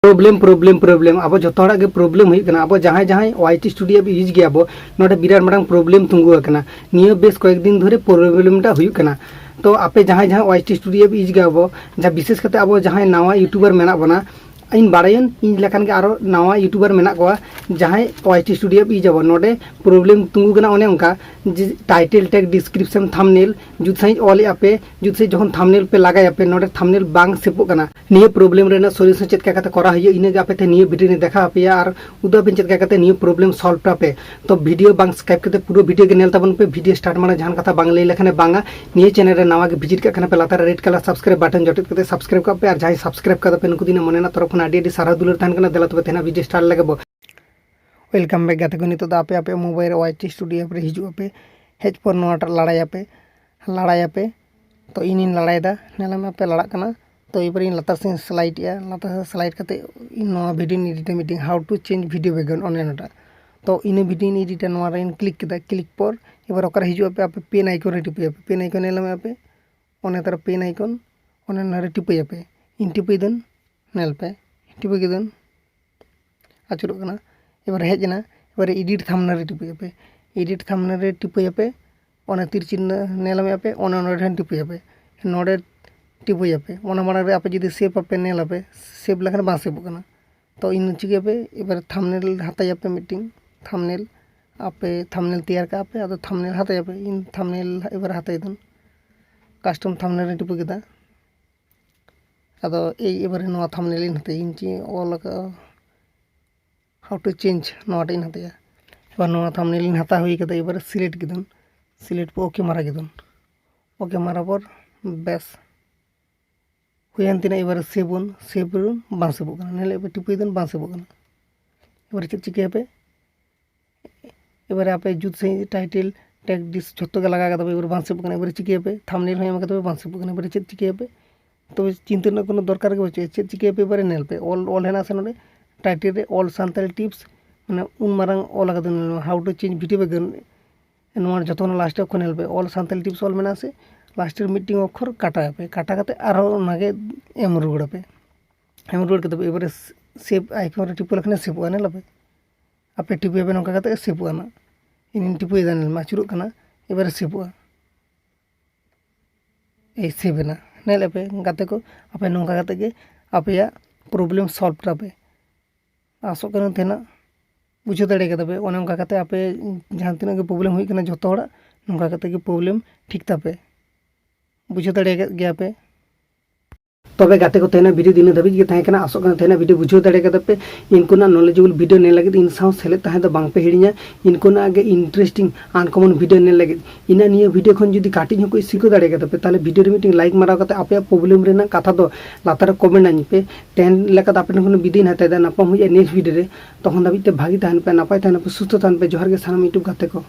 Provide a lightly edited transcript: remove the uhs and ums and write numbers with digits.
Problem problem problem अब जो गे problem होना अब जहाँ जहाँ वाईटी स्टूडियो यूज गया अब नोडे बिराट मांग प्रॉब्लम तुंगुना निये बेस कयेक दिन धरे प्रॉब्लमटा हुयुकना। तो आपे जहाँ जहाँ वाईटी स्टूडियो यूज गया अब जहाँ विशेष करते अब जहाँ नवा यूट्यूबर मेना बना इन बाड़ायन इन लेकान के आरो नवा यूट्यूबर मेना को जहाँ वाईटी स्टूडियो यूज अब नोडे प्रॉब्लम तुंगुना ओने उनका टाइटल टैग डिस्क्रिप्शन थंबनेल जुत सही ऑल आपे जुत सही जखन थंबनेल पे लगाय आपे नोडे थंबनेल बांग सेपोगना निये प्रॉब्लम रेना सॉल्यूशन चेक का करा हुई इने आपे ते निये वीडियो ने देखा पे और उदा बिन चेक का निये प्रॉब्लम सॉल्व टापे। तो वीडियो बांग स्काइप करते पूरा वीडियो के नेल ताबन पे वीडियो स्टार्ट माने जहां कथा बांग लई लेखाने बांगा निये चैनल रे नवा के विजिट का पे लातार रेड कलर सब्सक्राइब बटन जटित करते सब्सक्राइब का पे और जहां सब्सक्राइब का पे नुकु दिन मनेना तरफ ना आडी सारा दुलर थान कना देला तबे तेना वीडियो स्टार्ट लगबो। वेलकम बैक गाते को नितो दा आपे आपे मोबाइल वाईटी स्टूडियो पे हिजु आपे हेज पर नोटा लड़ाया पे तो इन लड़ाईदा नेला में पे लड़ा कना। तो ये इन लातार से स्लाइड या लातार स्लाइड करते इन video edit meeting how to change video background online तो इन वीडियो एडिट इन क्लिक किदा क्लिक पर एबार ओकर हिजु पे आपे पेन आइकन रे टिपे पेन आइकन नेला में आपे ओने तार पेन आइकन ओने नारे टिपे पे इन टिपे दन नेल पे टिपे गिदन आचुरो कना एबार हेजना एबार एडिट थंबनेल रे टिपे पे एडिट थंबनेल रे टिपे पे ओने तीर चिन्ह नेल में आपे ओने नोडे ठन टिपे पे नोडे टिपे पे ओना माड़ा रे आपे जदि सेव आपे नेल आपे सेव लखन बा सेव कना। तो इन चिके पे एबार थंबनेल हाताय पे मीटिंग थंबनेल आपे थंबनेल तैयार का पे आदो थंबनेल हाताय पे इन थंबनेल एबार हाताय दन कस्टम थंबनेल रे टिपे केदा आदो ए एबार नोआ थंबनेल इन हाताय इन ची ऑल का हाउ टू चेंज नोटा इन हाताय एबार नोआ थंबनेल इन हाता हुई केदा एबार सिलेक्ट केदन सिलेक्ट पर ओके मारा केदन ओके मारा पर बेस हुयन तिना एबार सेवन बां सेबो कना नेले एबार टिपे दन बां सेबो कना। एबार चेक चिके पे एबार आपे जुत सही टाइटल टैग डिस झोत्तो के लगा का एबार बां सेबो कना एबार चिके पे थंबनेल होय एमा के बां सेबो कना एबार चेक चिके पे तो चिंता ना कोनो दरकार के बचे चेक चिके पे एबार नेल पे ऑल हेना से नोडे टाइटल रे ऑल सांताली टिप्स माने उन मारंग ऑल लगा दन how to change video background नोआ जतन लास्ट अक्षर नेल पे ऑल सांताली टिप्स ऑल मेना से लास्टर मीटिंग अक्षर काटा पे काटा करते आरो नागे एम रुगड़ पे एम रुगड़ करते एबारे सेव आइकन रे टिपो लखने सेव आने लबे आपे टिपे पे नोका करते सेव आना इन टिपो दान माचुरो कना एबारे सेव ए सेवना नेले पे गाते को आपे नोका करते के आपे प्रॉब्लम सॉल्व टापे आसो कन तेना बुझे दाड़े के तबे ओने उनका करते आपे जहां तिना के प्रॉब्लम हुई कना जतो हड़ा नोका करते के प्रॉब्लम ठीक तापे बुझे दाड़े गया पे। तबे गाते को तेना वीडियो दिन धाबी के ताहे कना आसो कना तेना वीडियो बुझे दाड़े के तबे इनको ना नॉलेजेबल वीडियो ने लगे इन साउ सेले ताहे द बांग पे हिड़िया इनको ना आगे इंटरेस्टिंग अनकॉमन वीडियो ने लगे इना निये वीडियो खन जदी काटी हो कोई सिको दाड़े के तबे ताले वीडियो रे मीटिंग लाइक मारा करते आपे प्रॉब्लम रे ना कथा दो लातार कमेंट आनी पे 10 लेका आपे खन विदिन हाते दा नापम हुई नेक्स्ट वीडियो रे तखन धाबी ते भागी ताहन पे नापाय ताहन पे सुस्त ताहन पे जोहार के सानम यूट्यूब गाते को।